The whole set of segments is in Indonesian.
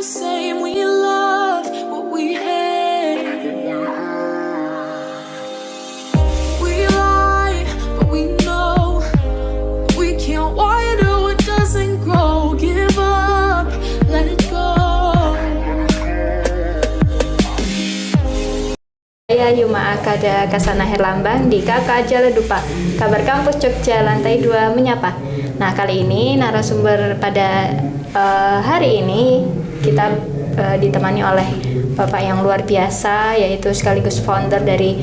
same. We love what we hate. We lie, but we know we can't water what doesn't grow. Give up, let it go. Saya Yuma Akada Kasana Herlambang di KK Jaladupa, Kabar Kampus Jogja Lantai 2 menyapa. Nah, kali ini narasumber pada hari ini kita ditemani oleh Bapak yang luar biasa, yaitu sekaligus founder dari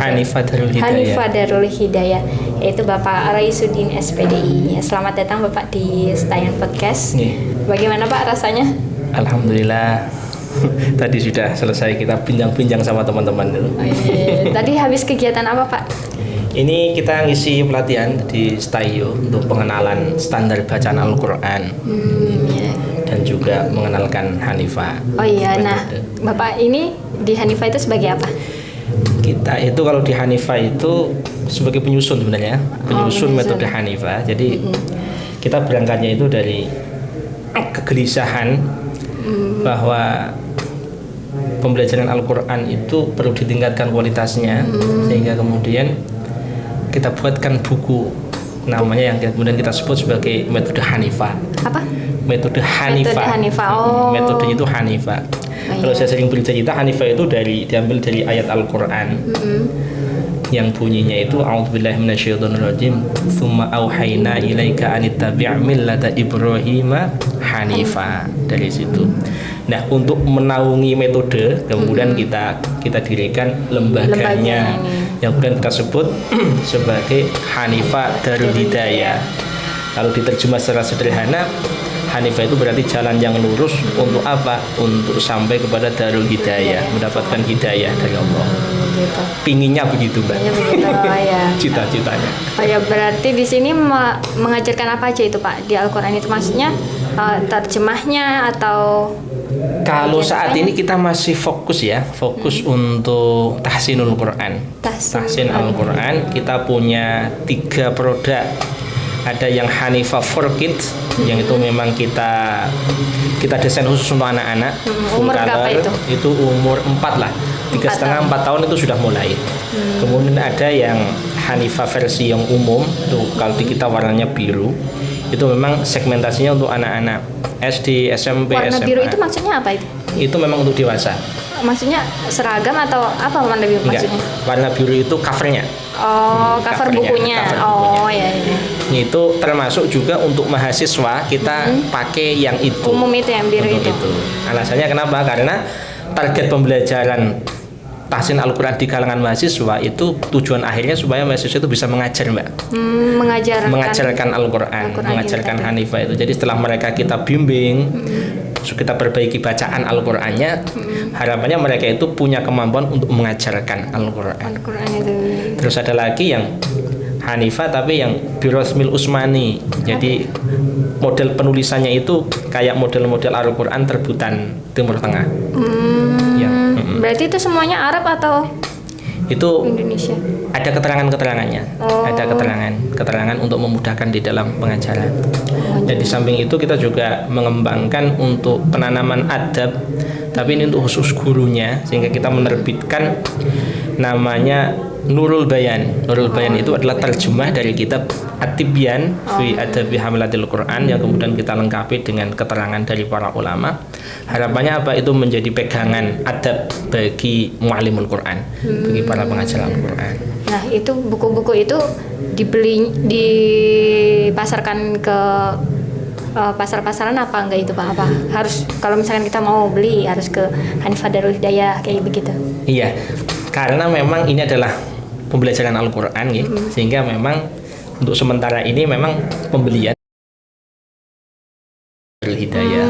Hanifah Darul Hidayah, yaitu Bapak Raisuddin SPDI. Selamat datang Bapak di Stayan Podcast. Bagaimana Pak rasanya? Alhamdulillah. Tadi sudah selesai kita bincang-bincang sama teman-teman dulu. Tadi habis kegiatan apa Pak? Ini kita ngisi pelatihan di Stayo untuk pengenalan standar bacaan Al-Quran dan juga mengenalkan Hanifah. Oh iya, nah Bapak ini di Hanifah itu sebagai apa? Kita itu kalau di Hanifah itu sebagai penyusun sebenarnya, penyusun metode Hanifah. Jadi kita berangkatnya itu dari kegelisahan bahwa pembelajaran Al-Quran itu perlu ditingkatkan kualitasnya, sehingga kemudian kita buatkan buku namanya yang kemudian kita sebut sebagai metode Hanifah. Apa? Metode Hanifah. Metodenya itu Hanifah. Kalau saya sering bercerita, Hanifah itu diambil dari ayat Al-Quran yang bunyinya itu a'udzubillahi minasyaitonirrajim tsumma auhayna ilaika anittabi' millata ibrahima hanifa. Dari situ. Nah, untuk menaungi metode kemudian kita dirikan lembaganya yang kemudian kita sebut sebagai Hanifah Darul Hidayah. Kalau diterjemah secara sederhana, Hanifah itu berarti jalan yang lurus untuk apa? Untuk sampai kepada Darul Hidayah, mendapatkan hidayah dari Allah. Gitu. Pinginnya begitu, Mbak. Ya. Cita-citanya. Oh ya, berarti di sini mengajarkan apa aja itu Pak di Al-Quran itu, maksudnya terjemahnya atau? Kalau saat ini kita masih fokus untuk tahsinul Quran. Tahsin Al-Quran. Kita punya 3 produk. Ada yang Hanifah for Kids, yang itu memang kita desain khusus untuk anak-anak. Umur berapa itu? Itu umur 4 lah, 3,5-4 tahun itu sudah mulai. Kemudian ada yang Hanifah versi yang umum, tuh kalau di kita warnanya biru. Itu memang segmentasinya untuk anak-anak SD, SMP, warna SMA. biru itu maksudnya apa itu? Itu memang untuk dewasa. Maksudnya seragam atau apa warna biru maksudnya? Warna biru itu covernya. Oh, cover bukunya. Ya. Itu termasuk juga untuk mahasiswa kita pakai yang itu. Umum itu yang biru itu. Alasannya kenapa? Karena target pembelajaran tahsin Al-Quran di kalangan mahasiswa itu tujuan akhirnya supaya mahasiswa itu bisa mengajar, Mbak. Mengajarkan Al-Quran, mengajarkan Hanifah itu. Jadi setelah mereka kita bimbing, kita perbaiki bacaan Al-Qurannya, harapannya mereka itu punya kemampuan untuk mengajarkan Al-Quran. Terus ada lagi yang Hanifah tapi yang Birosmil Usmani. Jadi model penulisannya itu kayak model-model Al-Quran terbitan Timur Tengah. Berarti itu semuanya Arab atau itu Indonesia? Ada keterangan-keterangannya. Ada keterangan untuk memudahkan di dalam pengajaran. Dan di samping itu kita juga mengembangkan untuk penanaman adab, tapi ini untuk khusus gurunya, sehingga kita menerbitkan namanya Nurul Bayan. Nurul Bayan itu adalah terjemah dari kitab At-Tibyan fi Adabi Hamilatil Quran, yang kemudian kita lengkapi dengan keterangan dari para ulama. Harapannya apa? Itu menjadi pegangan adab bagi mu'allimul Quran, bagi para pengajar Al-Quran. Nah, itu buku-buku itu dipasarkan ke pasar-pasaran apa enggak itu Pak? Apa harus kalau misalkan kita mau beli harus ke Hanifah Darul Hidayah kayak begitu? Iya, karena memang ini adalah pembelajaran Al-Quran sehingga memang untuk sementara ini memang pembelian Darul Hidayah.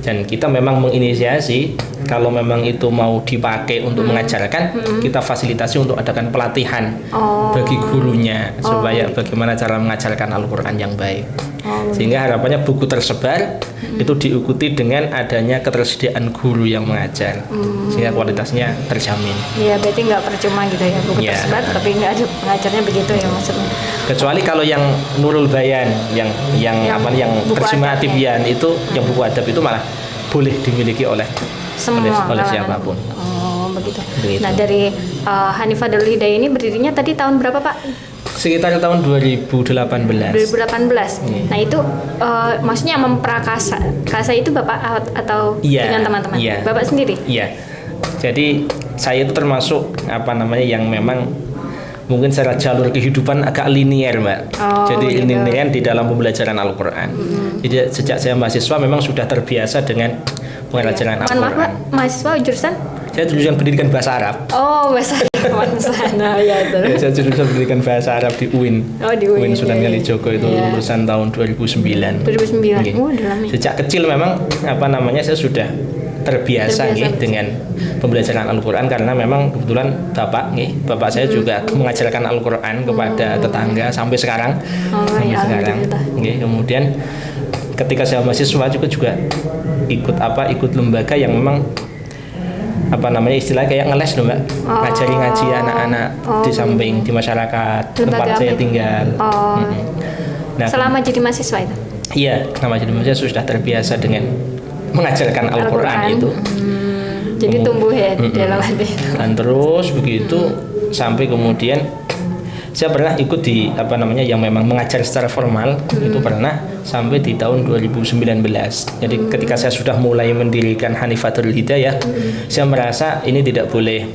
Dan kita memang menginisiasi kalau memang itu mau dipakai untuk mengajarkan, kita fasilitasi untuk adakan pelatihan bagi gurunya supaya bagaimana cara mengajarkan Al-Quran yang baik. Sehingga harapannya buku tersebar itu diikuti dengan adanya ketersediaan guru yang mengajar, sehingga kualitasnya terjamin. Iya, berarti nggak percuma gitu ya buku tersebar, tapi nggak ada pengajarnya begitu ya maksudnya. Kecuali kalau yang Nurul Bayan, yang terjemah Tibyan itu, yang buku adab itu malah boleh dimiliki oleh siapapun. Begitu. Nah, dari Hanifah Darul Hidayah ini berdirinya tadi tahun berapa, Pak? Sekitar tahun 2018. Nah, itu maksudnya memprakarsa. Kasa itu Bapak atau dengan teman-teman? Bapak sendiri? Iya. Jadi saya itu termasuk yang memang mungkin secara jalur kehidupan agak linier, Mbak. Jadi linier di dalam pembelajaran Al-Qur'an. Jadi sejak saya mahasiswa memang sudah terbiasa dengan pembelajaran Al-Qur'an. Mohon maaf, Pak, mahasiswa jurusan? Saya jurusan pendidikan bahasa Arab. Bahasa Arab. Nah, ya itu. Saya jurusan pendidikan bahasa Arab di UIN. Di UIN. Sunan Kalijogo itu lulusan tahun 2009. 2009. Okay. Dalam. Sejak kecil memang saya sudah terbiasa dengan pembelajaran Al-Qur'an, karena memang kebetulan bapak saya juga mengajarkan Al-Qur'an kepada tetangga sampai sekarang. Kemudian ketika saya mahasiswa juga ikut lembaga yang memang istilahnya kayak ngeles loh, Mbak. Ngaji anak-anak di samping di masyarakat tempat saya tinggal. Nah, selama jadi mahasiswa itu? Iya, selama jadi mahasiswa sudah terbiasa dengan mengajarkan Al-Qur'an itu. Jadi tumbuh ya dalam hati. Dan terus begitu sampai kemudian saya pernah ikut di yang memang mengajar secara formal, itu pernah sampai di tahun 2019. Jadi ketika saya sudah mulai mendirikan Hanifah Darul Hidayah, saya merasa ini tidak boleh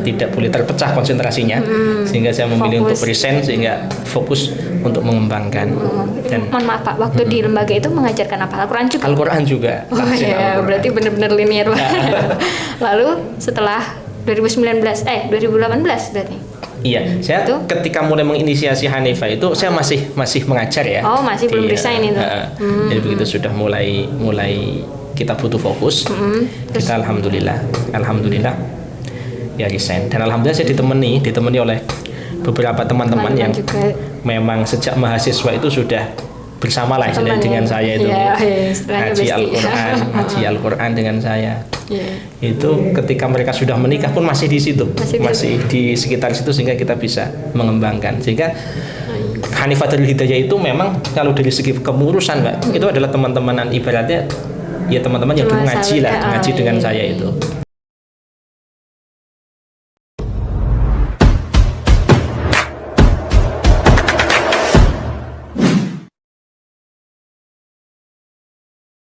tidak boleh terpecah konsentrasinya, sehingga saya memilih untuk resign, sehingga fokus untuk mengembangkan. Dan mohon maaf, Pak, waktu di lembaga itu mengajarkan apa? Al-Qur'an juga? Al-Qur'an juga. Al-Qur'an. Berarti benar-benar linear, Pak. Lalu setelah 2018 berarti? Iya, saya ketika mulai menginisiasi Hanifah itu saya masih mengajar ya. Masih belum resign itu. Jadi begitu sudah mulai kita butuh fokus, kita alhamdulillah ya resign. Dan alhamdulillah saya ditemani oleh beberapa teman-teman yang juga memang sejak mahasiswa itu sudah bersama lah dengan saya itu. Ngaji Al-Qur'an dengan saya. Itu ketika mereka sudah menikah pun masih di situ, masih di sekitar situ, sehingga kita bisa mengembangkan. Sehingga Hanifah Darul Hidayah itu memang kalau dari segi kemurusan, Mbak, itu adalah teman-temanan, ibaratnya ya teman-teman yang dulu ngaji dengan saya itu.